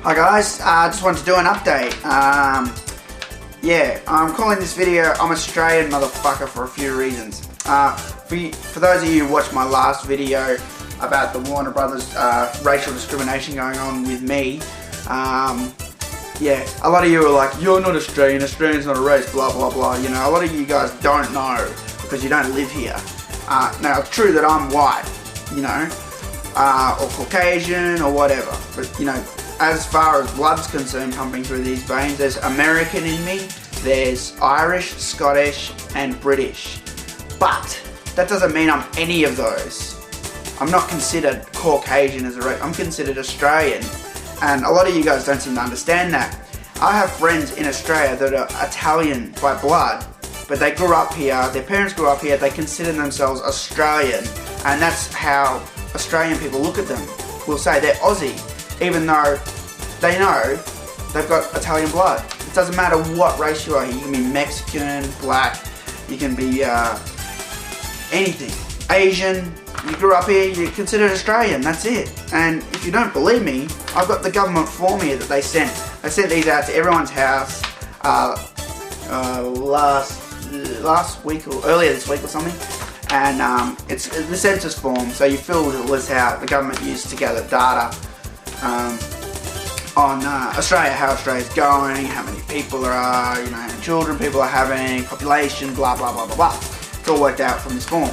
Hi guys, just wanted to do an update. Yeah, I'm calling this video I'm Australian motherfucker for a few reasons. For those of you who watched my last video about the Warner Brothers racial discrimination going on with me, yeah, a lot of you are like, you're not Australian, Australian's not a race, blah blah blah. You know, a lot of you guys don't know because you don't live here. Now it's true that I'm white, you know, or Caucasian or whatever, but you know, as far as blood's concerned pumping through these veins, there's American in me, there's Irish, Scottish and British. But that doesn't mean I'm any of those. I'm not considered Caucasian as a race, I'm considered Australian. And a lot of you guys don't seem to understand that. I have friends in Australia that are Italian by blood, but they grew up here, their parents grew up here, they consider themselves Australian. And that's how Australian people look at them. We'll say they're Aussie, even though they know they've got Italian blood. It doesn't matter what race you are. You can be Mexican, black, you can be anything. Asian, you grew up here, you're considered Australian, that's it. And if you don't believe me, I've got the government form here that they sent. They sent these out to everyone's house last week or earlier this week or something. And it's the census form, so you fill this out. The government used to gather data on Australia, how Australia's going, how many people there are, you know, how many children people are having, population, blah blah blah blah blah. It's all worked out from this form.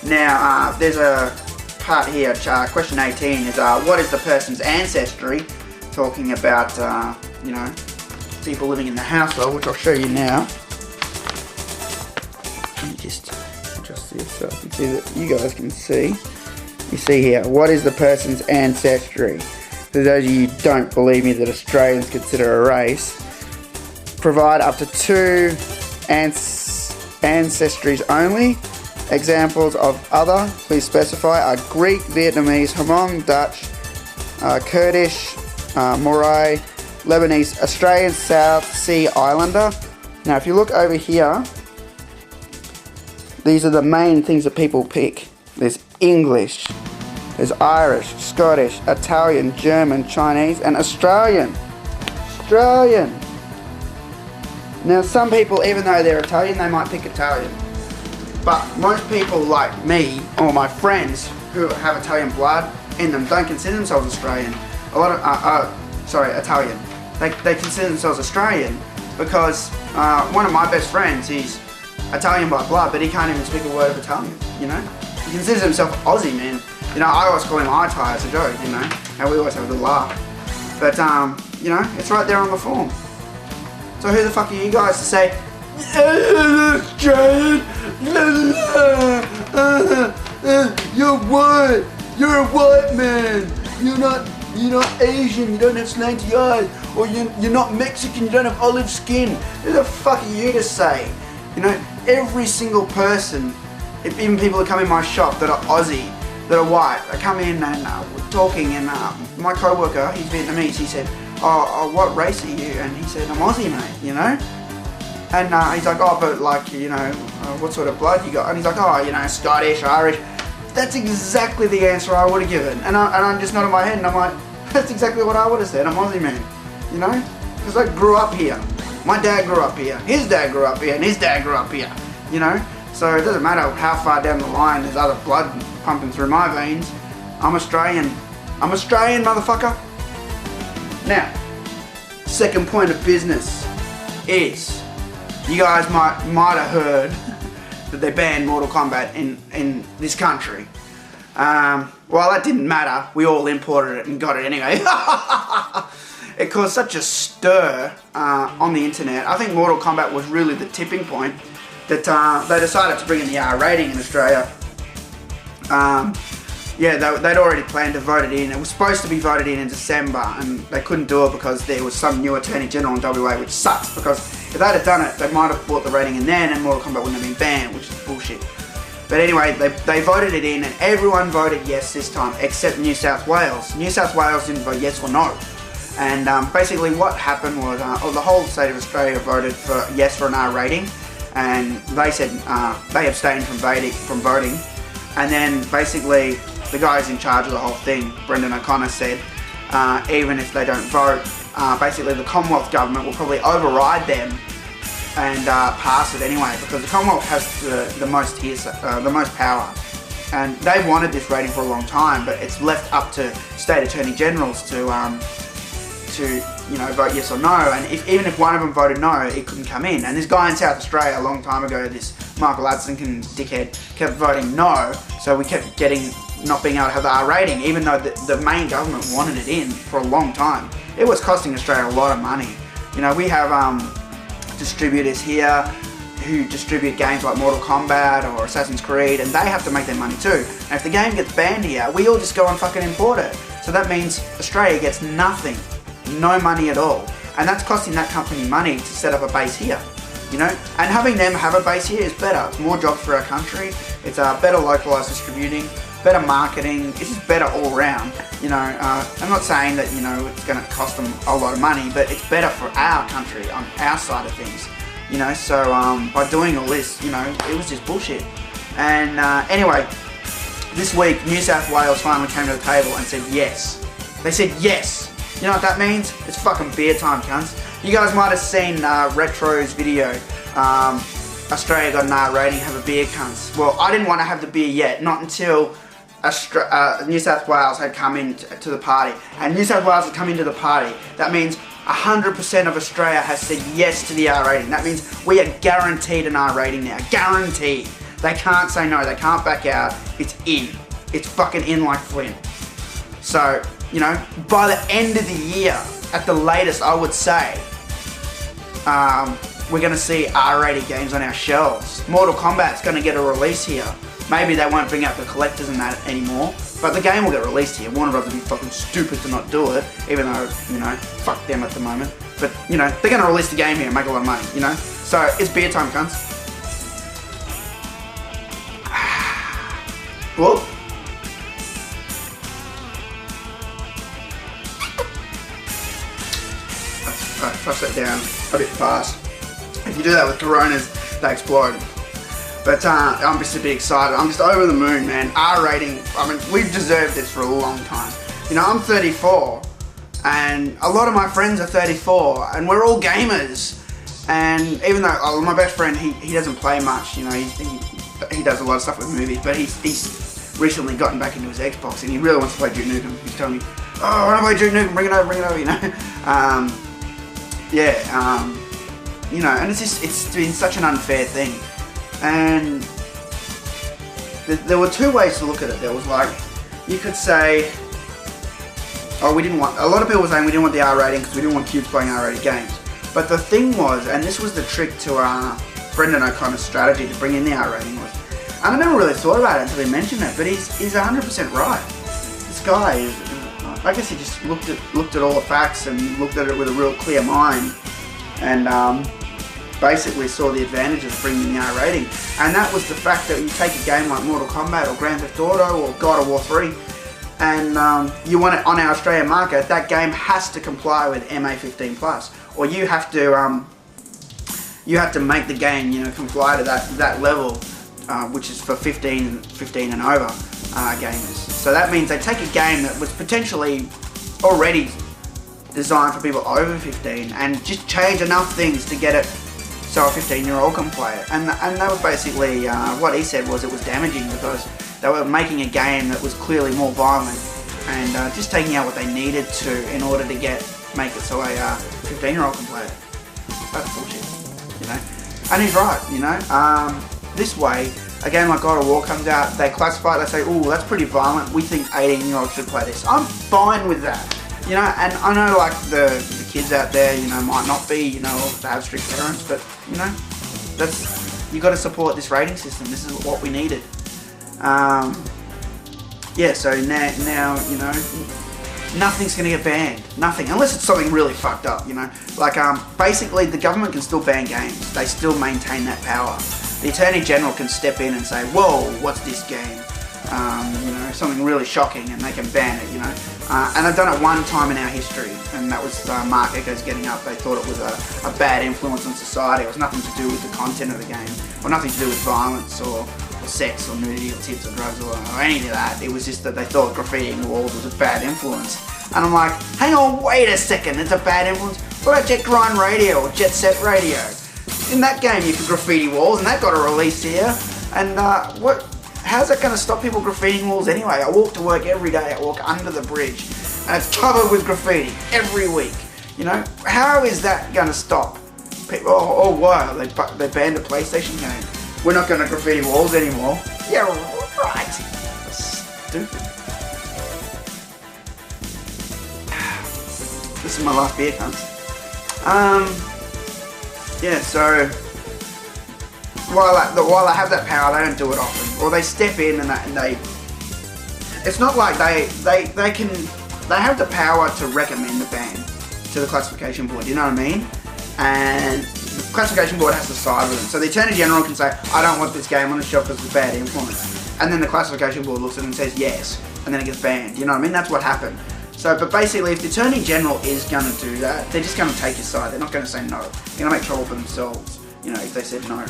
Now there's a part here, question 18 is what is the person's ancestry? Talking about you know, people living in the household, which I'll show you now. Let me just adjust this so I can see that you guys can see. You see here, what is the person's ancestry? For those of you who don't believe me that Australians consider a race, provide up to 2 ancestries only. Examples of other, please specify, are Greek, Vietnamese, Hmong, Dutch, Kurdish, Moray, Lebanese, Australian, South Sea Islander. Now if you look over here, these are the main things that people pick. There's English, there's Irish, Scottish, Italian, German, Chinese, and Australian. Australian. Now some people, even though they're Italian, they might pick Italian. But most people like me, or my friends who have Italian blood in them, don't consider themselves Australian. A lot of, Italian. They consider themselves Australian because one of my best friends, he's Italian by blood, but he can't even speak a word of Italian, you know? He considers himself Aussie, man. You know, I always call him I-Tie as a joke, you know? And we always have a good laugh. But, you know, it's right there on the form. So who the fuck are you guys to say, Australian, you're white, you're a white man, you're not Asian, you don't have slanty eyes, or you're not Mexican, you don't have olive skin. Who the fuck are you to say? You know, every single person, even people that come in my shop that are Aussie, that are white, they come in and we're talking, and my co-worker, he's Vietnamese, he said, oh, what race are you? And he said, I'm Aussie, mate, you know? And he's like, oh, but like, you know, what sort of blood you got? And he's like, oh, you know, Scottish, Irish. That's exactly the answer I would have given. And I'm just nodding my head and I'm like, that's exactly what I would have said. I'm Aussie, man, you know? Because I grew up here. My dad grew up here. His dad grew up here. And his dad grew up here, you know? So it doesn't matter how far down the line there's other blood pumping through my veins. I'm Australian. I'm Australian, motherfucker. Now, second point of business is, you guys might have heard that they banned Mortal Kombat in this country. Well, that didn't matter. We all imported it and got it anyway. It caused such a stir on the internet. I think Mortal Kombat was really the tipping point that they decided to bring in the R rating in Australia. Yeah, they'd already planned to vote it in. It was supposed to be voted in December, and they couldn't do it because there was some new Attorney General in WA, which sucks, because if they'd have done it, they might have brought the rating in then and Mortal Kombat wouldn't have been banned, which is bullshit. But anyway, they voted it in, and everyone voted yes this time, except New South Wales. New South Wales didn't vote yes or no. And basically what happened was, the whole state of Australia voted for yes for an R rating, and they said they abstained from voting. And then basically the guy who's in charge of the whole thing, Brendan O'Connor, said even if they don't vote. Basically, the Commonwealth government will probably override them and pass it anyway, because the Commonwealth has the most power, and they've wanted this rating for a long time. But it's left up to state attorney generals to vote yes or no. And even if one of them voted no, it couldn't come in. And this guy in South Australia a long time ago, this Michael Adson dickhead, kept voting no, so we kept not being able to have the R rating, even though the main government wanted it in for a long time. It was costing Australia a lot of money. We have distributors here who distribute games like Mortal Kombat or Assassin's Creed, and they have to make their money too. And if the game gets banned here, we all just go and fucking import it. So that means Australia gets nothing, no money at all. And that's costing that company money to set up a base here. And having them have a base here is better. It's more jobs for our country. It's better localized distributing, better marketing. It's just better all around. I'm not saying that it's going to cost them a lot of money, but it's better for our country on our side of things. So by doing all this, it was just bullshit. And anyway, this week New South Wales finally came to the table and said yes. They said yes. You know what that means? It's fucking beer time, cunts. You guys might have seen Retro's video. Australia got an R rating, have a beer, cunts. Well, I didn't want to have the beer yet, not until New South Wales had come in to the party. And New South Wales had come into the party. That means 100% of Australia has said yes to the R rating. That means we are guaranteed an R rating now. Guaranteed. They can't say no. They can't back out. It's in. It's fucking in like Flint. So, by the end of the year, at the latest, I would say, we're going to see R-rated games on our shelves. Mortal Kombat's going to get a release here. Maybe they won't bring out the collectors and that anymore, but the game will get released here. Warner Bros. Will be fucking stupid to not do it, even though, fuck them at the moment. But, they're going to release the game here and make a lot of money, So, it's beer time, cunts. Whoa. I flush that down a bit fast. If you do that with Coronas, they explode. But I'm just a bit excited. I'm just over the moon, man. R rating, we've deserved this for a long time. I'm 34, and a lot of my friends are 34, and we're all gamers. And even though my best friend, he doesn't play much, he does a lot of stuff with movies, but he's recently gotten back into his Xbox, and he really wants to play Duke Nukem. He's telling me, oh, I want to play Duke Nukem, bring it over, and it's been such an unfair thing. And there were two ways to look at it. There was you could say, a lot of people were saying we didn't want the R rating because we didn't want kids playing R rated games. But the thing was, and this was the trick to Brendan O'Connor's strategy to bring in the R rating was, and I never really thought about it until he mentioned it, but he's 100% right. This guy is, I guess he just looked at all the facts and looked at it with a real clear mind, and basically saw the advantages of bringing the R rating. And that was the fact that you take a game like Mortal Kombat or Grand Theft Auto or God of War 3, and you want it on our Australian market, that game has to comply with MA 15+, or you have to make the game comply to that level, which is for 15 and over gamers. So that means they take a game that was potentially already designed for people over 15 and just change enough things to get it so a 15-year-old can play it. And that was basically what he said was it was damaging because they were making a game that was clearly more violent and just taking out what they needed to in order to make it so a 15-year-old can play it. That's bullshit, And he's right, this way, a game like God of War comes out, they classify it, they say, oh, that's pretty violent, we think 18-year-olds should play this. I'm fine with that, and I know the kids out there, might not be, or they have strict parents, but, you got to support this rating system. This is what we needed. So now, nothing's going to get banned. Nothing. Unless it's something really fucked up, basically the government can still ban games. They still maintain that power. The Attorney General can step in and say, whoa, what's this game? Something really shocking, and they can ban it, And they've done it one time in our history, and that was Mark Echo's Getting Up. They thought it was a bad influence on society. It was nothing to do with the content of the game, or nothing to do with violence, or sex, or nudity, or tits, or drugs, or any of that. It was just that they thought graffitiing walls was a bad influence. And I'm like, hang on, wait a second, it's a bad influence. What about Jet Grind Radio or Jet Set Radio? In that game you could graffiti walls, and that got a release here. And how's that going to stop people graffitiing walls anyway? I walk to work every day, I walk under the bridge, and it's covered with graffiti every week. You know, how is that going to stop people? Oh wow, they banned a PlayStation game. We're not going to graffiti walls anymore. Yeah, right. That's stupid. This is my last beer, cunts. Yeah, so while I have that power, they don't do it often, or they step in and they. It's not like they have the power to recommend the ban to the classification board. You know what I mean? And the classification board has to side with them. So the Attorney General can say, I don't want this game on the shelf because it's a bad influence, and then the classification board looks at it and says yes, and then it gets banned. You know what I mean? That's what happened. So, but basically, if the Attorney General is going to do that, they're just going to take your side. They're not going to say no. They're going to make trouble for themselves, you know, if they said no.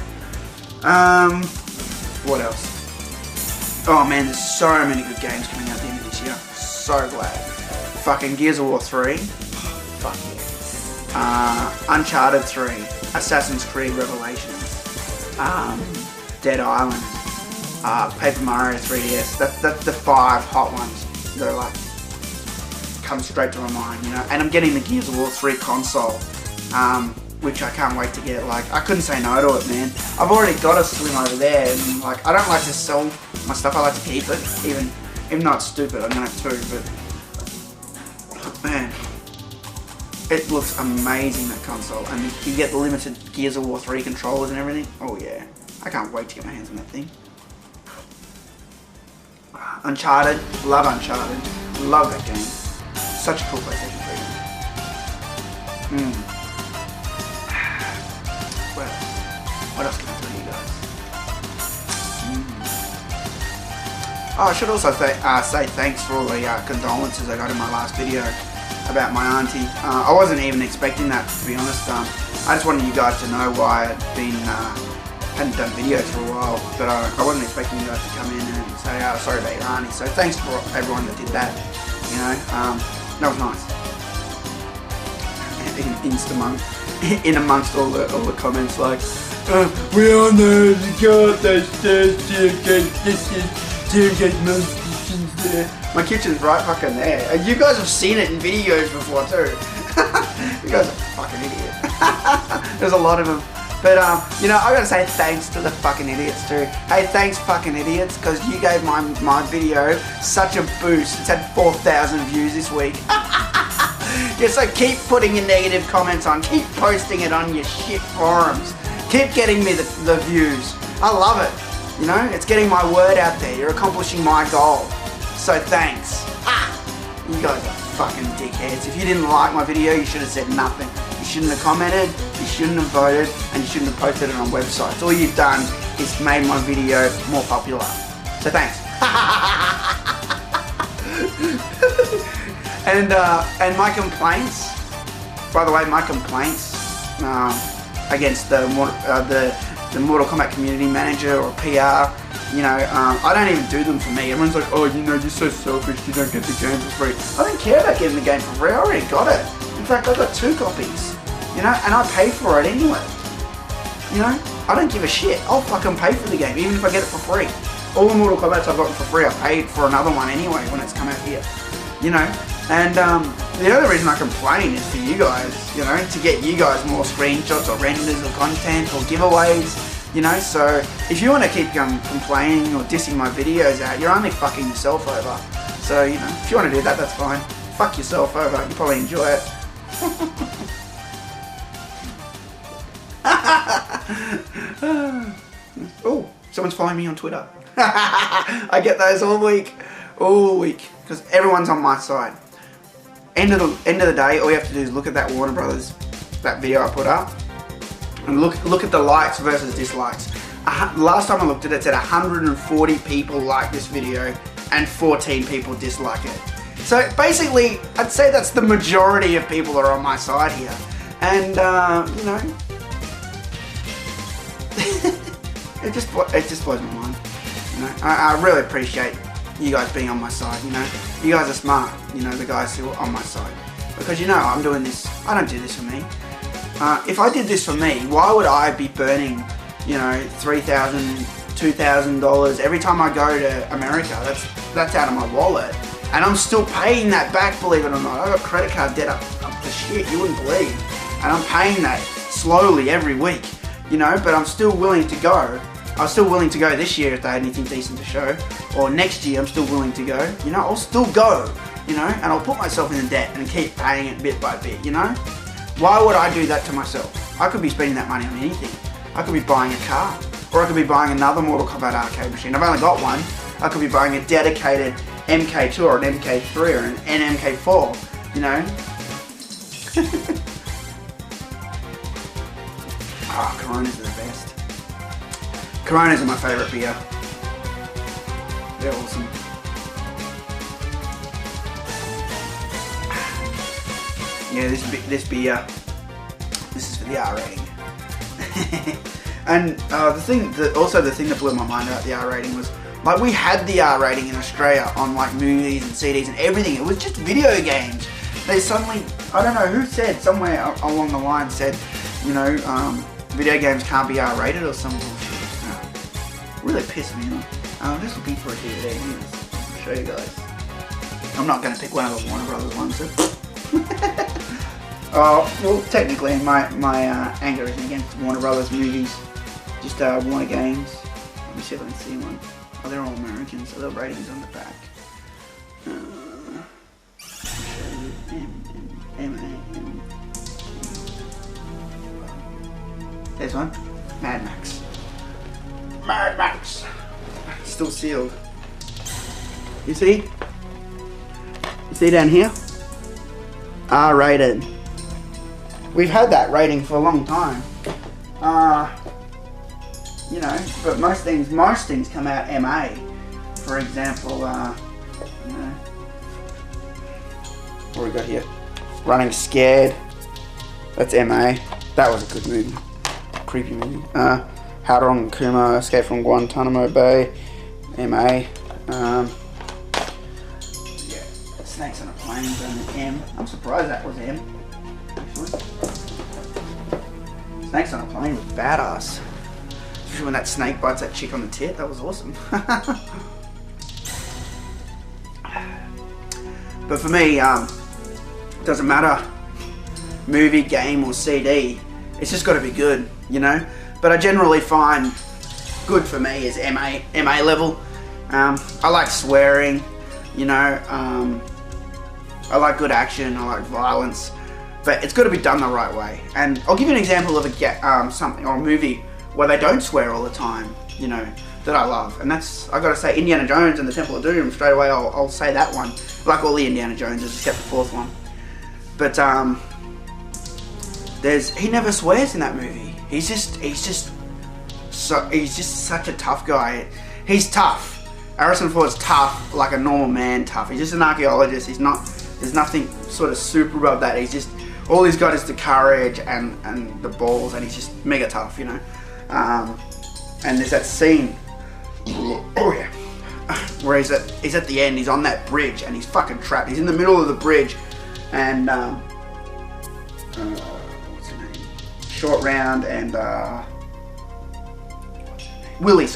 What else? Oh man, there's so many good games coming out at the end of this year. So glad. Fucking Gears of War 3. Fuck yeah. Uncharted 3. Assassin's Creed Revelations. Dead Island. Paper Mario 3DS. That's the 5 hot ones that are like, come straight to my mind, you know. And I'm getting the Gears of War 3 console, which I can't wait to get. Like, I couldn't say no to it, man. I've already got a Slim over there, and like, I don't like to sell my stuff. I like to keep it, even though it's stupid. I'm gonna have to, but man, it looks amazing, that console, and you get the limited Gears of War 3 controllers and everything. Oh yeah, I can't wait to get my hands on that thing. Uncharted, love Uncharted, love that game. Such a cool PlayStation 3 game. Well, what else can I tell you guys? Oh, I should also say thanks for all the condolences I got in my last video about my auntie. I wasn't even expecting that, to be honest. I just wanted you guys to know why I'd been hadn't done videos for a while, but I wasn't expecting you guys to come in and say, oh, sorry about your auntie. So thanks for everyone that did that. You know. That was nice. In amongst all the comments like, we all know the girl that's there. My kitchen's right fucking there. And you guys have seen it in videos before too. You guys are fucking idiots. There's a lot of them. But, you know, I gotta say thanks to the fucking idiots too. Hey, thanks fucking idiots, because you gave my video such a boost. It's had 4,000 views this week. Yeah, so keep putting your negative comments on. Keep posting it on your shit forums. Keep getting me the views. I love it. You know, it's getting my word out there. You're accomplishing my goal. So thanks. You guys are fucking dickheads. If you didn't like my video, you should have said nothing. You shouldn't have commented, you shouldn't have voted, and you shouldn't have posted it on websites. All you've done is made my video more popular. So thanks. And my complaints, by the way, my complaints against the Mortal Kombat community manager or PR, you know, I don't even do them for me. Everyone's like, oh, you know, you're so selfish, you don't get the game for free. I don't care about getting the game for free, I already got it. In fact, I've got 2 copies, you know, and I pay for it anyway. You know, I don't give a shit. I'll fucking pay for the game, even if I get it for free. All the Mortal Kombats I've gotten for free, I paid for another one anyway when it's come out here. You know, and the only reason I complain is for you guys, you know, to get you guys more screenshots or renders or content or giveaways. You know, so if you want to keep complaining or dissing my videos out, you're only fucking yourself over. So, you know, if you want to do that, that's fine. Fuck yourself over. You probably enjoy it. Oh, someone's following me on Twitter. I get those all week, because everyone's on my side. End of the day, all you have to do is look at that Warner Brothers, that video I put up, and look at the likes versus dislikes. Last time I looked at it, it said 140 people like this video and 14 people dislike it. So basically, I'd say that's the majority of people that are on my side here. And, you know, it just blows my mind. You know, I really appreciate you guys being on my side, you know. You guys are smart, you know, the guys who are on my side. Because, you know, I'm doing this, I don't do this for me. If I did this for me, why would I be burning, you know, $3,000, $2,000 every time I go to America? That's out of my wallet. And I'm still paying that back, believe it or not. I've got credit card debt up to shit, you wouldn't believe. And I'm paying that slowly every week, you know, but I'm still willing to go. I was still willing to go this year if they had anything decent to show. Or next year, I'm still willing to go. You know, I'll still go, you know, and I'll put myself in the debt and keep paying it bit by bit, you know? Why would I do that to myself? I could be spending that money on anything. I could be buying a car, or I could be buying another Mortal Kombat arcade machine. I've only got one. I could be buying a dedicated MK2 or an MK3 or an MK4, you know? Ah, Coronas are the best. Coronas are my favourite beer. They're awesome. Yeah, this beer, this is for the R rating. And the thing that blew my mind about the R rating was, like, we had the R rating in Australia on like movies and CDs and everything. It was just video games. They suddenly, I don't know who said, somewhere along the line said, you know, video games can't be R rated or some bullshit. Really pissed me off. I'm just looking for a DVD. I'll show you guys. I'm not going to pick one of the Warner Brothers ones. So. Oh, well, technically my anger isn't against Warner Brothers movies. Just Warner Games. Let me see if I can see one. Oh, they're all American, so the rating's on the back. There's one. Mad Max. Mad Max. Still sealed. You see? You see down here? R rated. We've had that rating for a long time. You know, but most things come out MA. For example, you know, what we got here? Running Scared. That's MA. That was a good movie. Creepy movie. Harold Kuma, Escape from Guantanamo Bay, MA. Yeah, Snakes on a Plane's an M. I'm surprised that was M, actually. Snakes on a Plane was badass. Especially when that snake bites that chick on the tit, that was awesome. But for me, it doesn't matter, movie, game or CD, it's just got to be good, you know? But I generally find good for me is MA level. I like swearing, you know. I like good action. I like violence, but it's got to be done the right way. And I'll give you an example of something or a movie where they don't swear all the time, you know, that I love. And that's, I got to say, Indiana Jones and the Temple of Doom. Straight away, I'll say that one. I like all the Indiana Joneses except the fourth one. But he never swears in that movie. He's just such a tough guy. He's tough. Harrison Ford's tough, like a normal man tough. He's just an archaeologist. There's nothing sort of super about that. He's just, all he's got is the courage and the balls, and he's just mega tough, you know. And there's that scene, oh yeah, where he's at the end. He's on that bridge and he's fucking trapped. He's in the middle of the bridge, and what's her name? Short Round and Willie,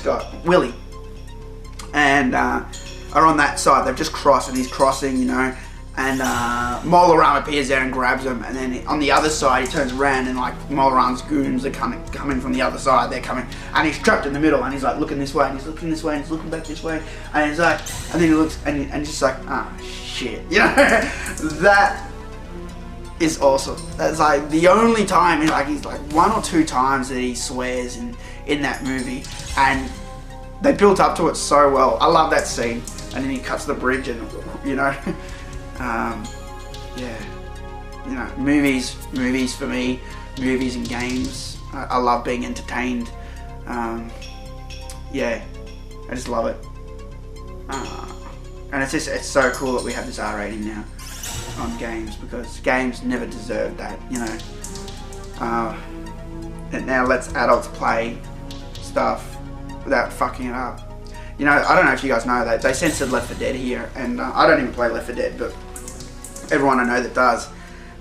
and are on that side. They've just crossed, and he's crossing, you know. And Mola Ram appears there and grabs him, and then on the other side he turns around and like Mola Ram's goons are coming from the other side. They're coming, and he's trapped in the middle, and he's like looking this way, and he's looking this way, and he's looking back this way, and he's like, and then he looks, and he's just like, ah, shit, you know. That is awesome. That's like the only time, he's like one or two times that he swears in that movie, and they built up to it so well. I love that scene, and then he cuts the bridge, and you know. Yeah, you know, movies for me, movies and games. I love being entertained. Yeah, I just love it. And it's so cool that we have this R rating now on games, because games never deserved that, you know. It now lets adults play stuff without fucking it up. You know, I don't know if you guys know that they censored Left 4 Dead here, and I don't even play Left 4 Dead, but everyone I know that does,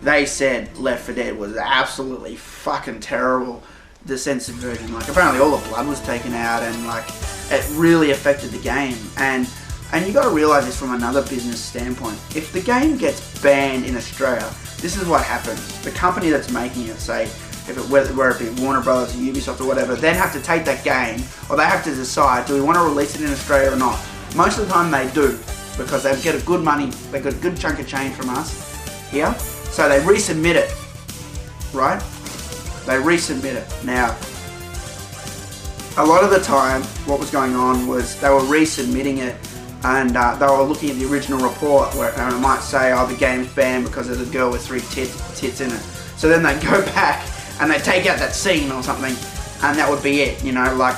they said Left 4 Dead was absolutely fucking terrible, the censored version. Like, apparently all the blood was taken out, and like, it really affected the game. And you got to realize this from another business standpoint. If the game gets banned in Australia, this is what happens. The company that's making it, say, whether it be Warner Brothers or Ubisoft or whatever, then have to take that game, or they have to decide, do we want to release it in Australia or not? Most of the time they do, because they get a good chunk of change from us here, so they resubmit it, right? They resubmit it. Now, a lot of the time, what was going on was they were resubmitting it, and they were looking at the original report where it might say, oh, the game's banned because there's a girl with 3 tits in it. So then they go back and they take out that scene or something, and that would be it. You know, like,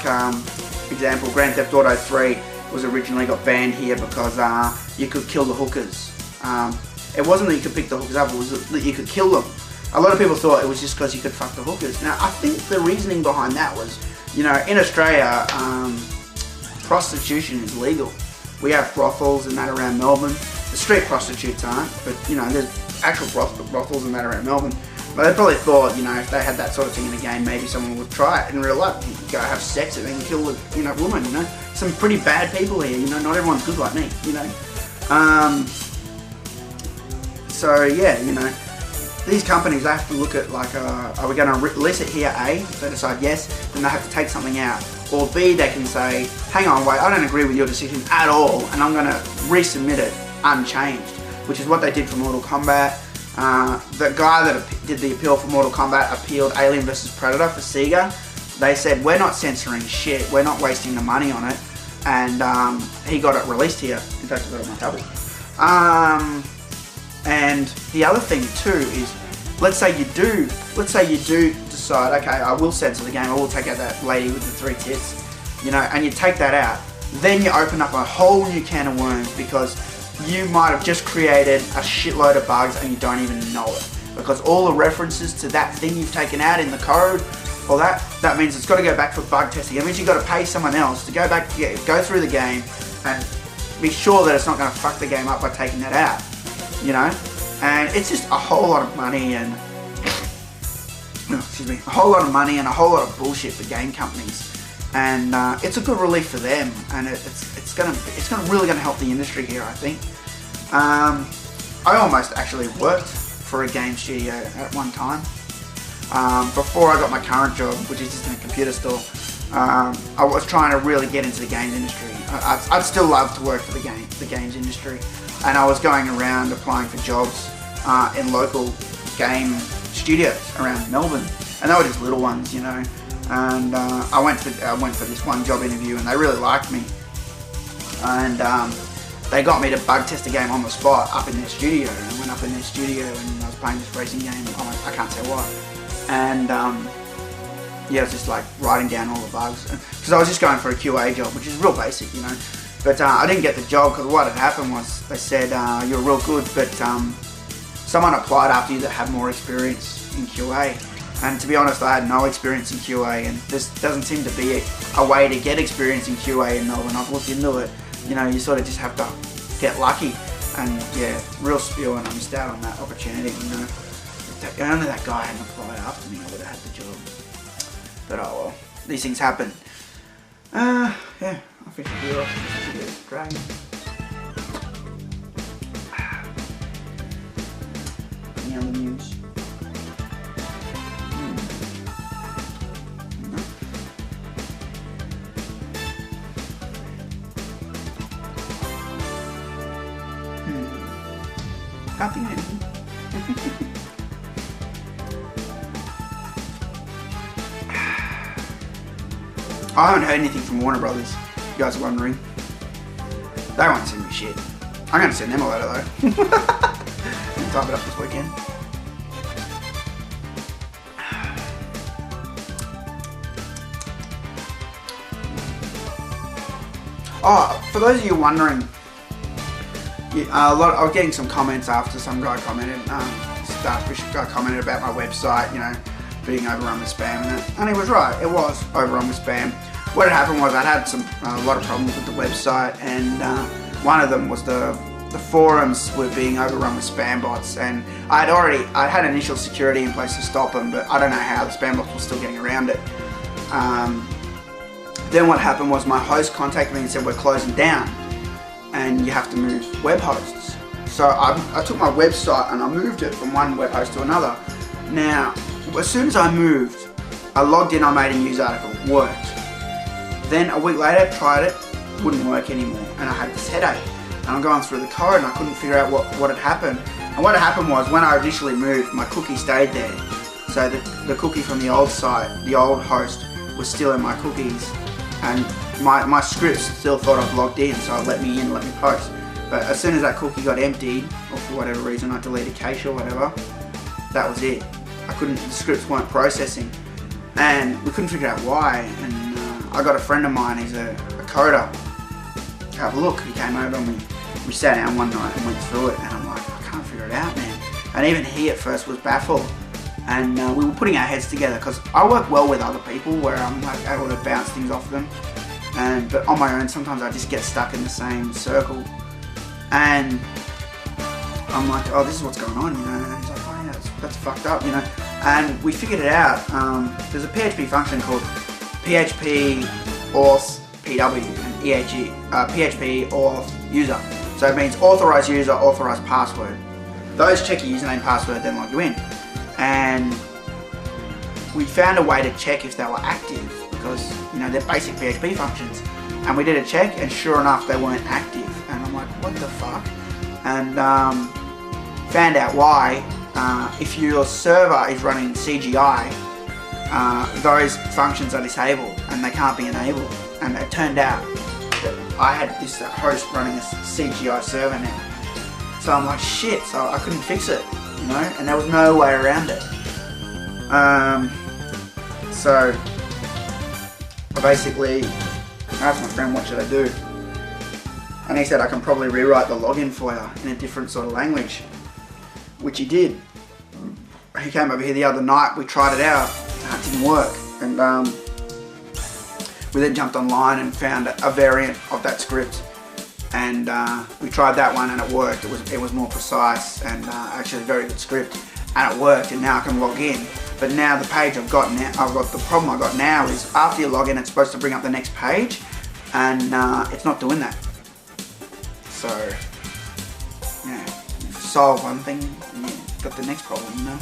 example, Grand Theft Auto 3 was originally got banned here because you could kill the hookers. It wasn't that you could pick the hookers up, it was that you could kill them. A lot of people thought it was just because you could fuck the hookers. Now, I think the reasoning behind that was, you know, in Australia, prostitution is legal. We have brothels and that around Melbourne. The street prostitutes aren't, but, you know, there's actual brothels and that around Melbourne. But they probably thought, you know, if they had that sort of thing in the game, maybe someone would try it in real life. You could go have sex and then kill a, you know, woman, you know. Some pretty bad people here, you know, not everyone's good like me, you know. So, yeah, you know, these companies, they have to look at, like, are we going to release it here, A? If they decide yes, then they have to take something out. Or B, they can say, hang on, wait, I don't agree with your decision at all, and I'm going to resubmit it unchanged, which is what they did for Mortal Kombat. The guy that did the appeal for Mortal Kombat appealed Alien vs Predator for Sega. They said, we're not censoring shit, we're not wasting the money on it, and he got it released here. In fact, I got it on my tablet. And the other thing too is, let's say you do decide, okay, I will censor the game, I will take out that lady with the 3 tits, you know, and you take that out, then you open up a whole new can of worms, because you might have just created a shitload of bugs and you don't even know it, because all the references to that thing you've taken out in the code, or that means it's got to go back for bug testing. It means you've got to pay someone else to go back, go through the game and be sure that it's not going to fuck the game up by taking that out, you know. And it's just a whole lot of money and a whole lot of money and a whole lot of bullshit for game companies. And it's a good relief for them, and it's really gonna help the industry here, I think. I almost actually worked for a game studio at one time. Before I got my current job, which is just in a computer store, I was trying to really get into the games industry. I'd still love to work for the games industry, and I was going around applying for jobs in local game studios around Melbourne, and they were just little ones, you know. And I went for this one job interview, and they really liked me, and they got me to bug test a game on the spot up in their studio. And I went up in their studio and I was playing this racing game. I can't say what. And yeah, I was just like writing down all the bugs, because I was just going for a QA job, which is real basic, you know. But I didn't get the job because what had happened was they said, you're real good, but someone applied after you that had more experience in QA. And to be honest, I had no experience in QA, and this doesn't seem to be a way to get experience in QA in Melbourne. I've looked into it. You know, you sort of just have to get lucky. And yeah, real spiel, and I missed out on that opportunity, you know. If only that guy hadn't applied after me, I would have had the job. But oh well, these things happen. Yeah, I think the beer off this dragon. Any other news? Can't think of anything. I haven't heard anything from Warner Brothers, if you guys are wondering. They won't send me shit. I'm going to send them a letter though. I'm going to type it up this weekend. Oh, for those of you wondering, I was getting some comments after some guy commented, Starfish guy commented about my website, you know, being overrun with spam, and he was right, it was overrun with spam. what had happened was I had a lot of problems with the website, and one of them was the forums were being overrun with spam bots, and I had initial security in place to stop them, but I don't know how the spam bots were still getting around it. Then what happened was my host contacted me and said, we're closing down and you have to move web hosts. So I took my website and I moved it from one web host to another. Now, as soon as I moved, I logged in, I made a news article, worked. Then a week later, tried it, wouldn't work anymore, and I had this headache. And I'm going through the code and I couldn't figure out what had happened. And what had happened was, when I initially moved, my cookie stayed there. So the cookie from the old site, the old host, was still in my cookies. And my scripts still thought I'd logged in, so it let me in, let me post. But as soon as that cookie got emptied, or for whatever reason I deleted cache or whatever, that was it. The scripts weren't processing. And we couldn't figure out why. And I got a friend of mine, he's a coder, to have a look. He came over and we sat down one night and went through it, and I'm like, I can't figure it out, man. And even he at first was baffled. And we were putting our heads together, because I work well with other people where I'm like able to bounce things off them. But on my own, sometimes I just get stuck in the same circle. And I'm like, oh, this is what's going on, you know. And he's like, oh yeah, that's fucked up, you know. And we figured it out. There's a PHP function called PHP auth PW and PHP auth user. So it means authorized user, authorized password. Those check your username, password, then log you in. And we found a way to check if they were active, because you know they're basic PHP functions. And we did a check, and sure enough, they weren't active. And I'm like, what the fuck? And found out why. If your server is running CGI, those functions are disabled and they can't be enabled. And it turned out that I had this host running a CGI server now. So I'm like, shit, so I couldn't fix it, you know, and there was no way around it. So I basically asked my friend, what should I do? And he said, I can probably rewrite the login for you in a different sort of language, which he did. He came over here the other night, we tried it out, it didn't work. And we then jumped online and found a variant of that script, and we tried that one and it worked. It was more precise and actually a very good script, and it worked, and now I can log in. But now the page I've got now, the problem I got now is after you log in, it's supposed to bring up the next page, and it's not doing that. So yeah, you solve one thing and you've got the next problem, you know.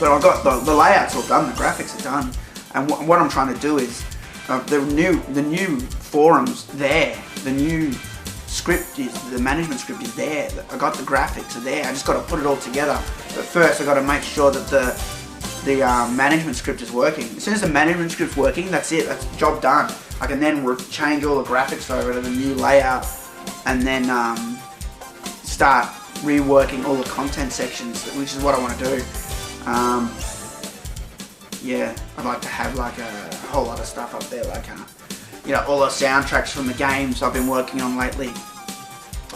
But I've got the layouts all done, the graphics are done, and what I'm trying to do is the new forums there, the new script is, the management script is there. I got the graphics are there. I just got to put it all together. But first I got to make sure that the management script is working. As soon as the management script's working, that's it. That's job done. I can then change all the graphics over to the new layout, and then start reworking all the content sections, which is what I want to do. Yeah, I'd like to have like a whole lot of stuff up there, like you know, all the soundtracks from the games I've been working on lately.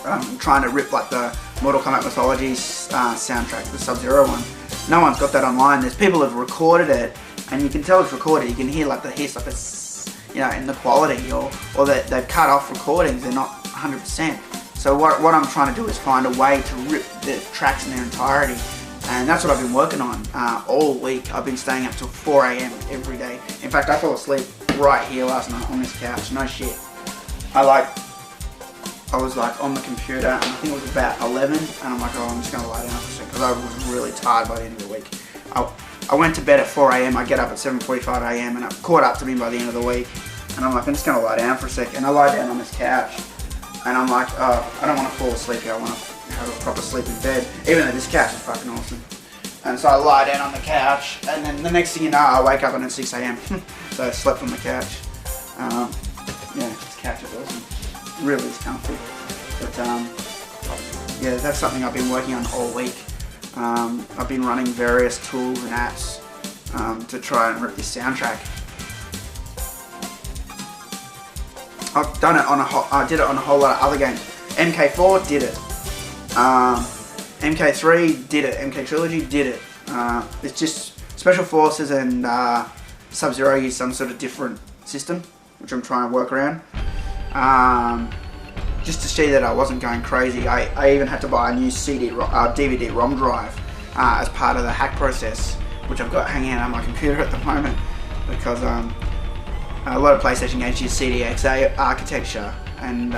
I'm trying to rip like the Mortal Kombat Mythology soundtrack, the Sub-Zero one. No one's got that online. There's people who have recorded it, and you can tell it's recorded. You can hear like the hiss, like this, you know, in the quality, or that they've cut off recordings. They're not 100%. So what I'm trying to do is find a way to rip the tracks in their entirety. And that's what I've been working on all week. I've been staying up till 4 AM every day. In fact, I fell asleep right here last night on this couch. No shit. I was like on the computer, and I think it was about 11, and I'm like, oh, I'm just gonna lie down for a second, because I was really tired by the end of the week. I went to bed at 4 AM, I get up at 7:45 AM, and it caught up to me by the end of the week. And I'm like, I'm just gonna lie down for a second. And I lie down on this couch, and I'm like, oh, I don't want to fall asleep here. I want to have a proper sleep in bed, even though this couch is fucking awesome. And so I lie down on the couch, and then the next thing you know, I wake up and it's 6 AM. So I slept on the couch. Yeah, this couch is awesome. Really is comfy. But yeah, that's something I've been working on all week. I've been running various tools and apps to try and rip this soundtrack. I've done it on I did it on a whole lot of other games. MK4 did it. MK3 did it. MK Trilogy did it. It's just Special Forces and Sub-Zero used some sort of different system, which I'm trying to work around. Just to see that I wasn't going crazy, I even had to buy a new DVD-ROM drive as part of the hack process, which I've got hanging out on my computer at the moment, because a lot of PlayStation games use CDXA architecture, and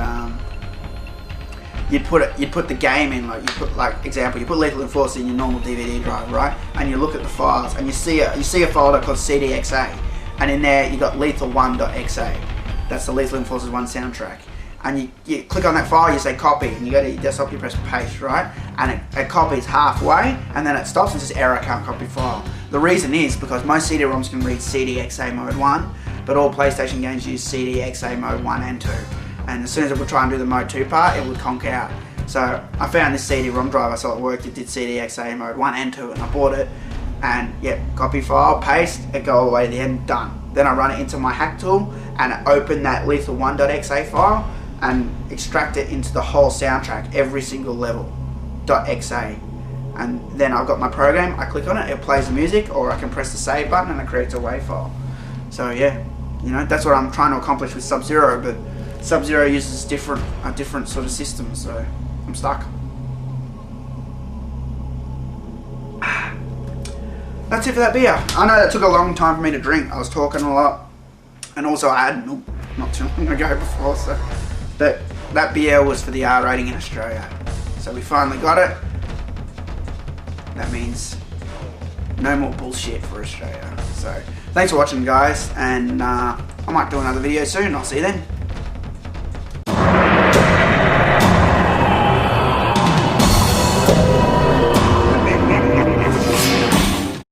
you'd put the game in, like you put Lethal Enforcer in your normal DVD drive, right? And you look at the files, and you see a folder called CDXA, and in there you got Lethal1.exe. That's the Lethal Enforcer 1 soundtrack. And you click on that file, you say copy, and you go to your desktop, you press paste, right? And it copies halfway, and then it stops and says error, can't copy file. The reason is because most CD-ROMs can read CDXA mode 1, but all PlayStation games use CDXA mode 1 and 2. And as soon as it would try and do the mode 2 part, it would conk out. So I found this CD-ROM drive, I saw it worked, it did CDXA mode 1 and 2, and I bought it, and yep, copy file, paste, it go all the way to the end, done. Then I run it into my hack tool, and I open that Lethal1.exe file, and extract it into the whole soundtrack, every single level, .exe. And then I've got my program, I click on it, it plays the music, or I can press the save button and it creates a WAV file. So yeah, you know, that's what I'm trying to accomplish with Sub-Zero, but Sub-Zero uses a different sort of system, so I'm stuck. That's it for that beer. I know that took a long time for me to drink, I was talking a lot, and also I had milk not too long ago before, so. But that beer was for the R rating in Australia. So we finally got it. That means no more bullshit for Australia. So thanks for watching, guys, and I might do another video soon. I'll see you then.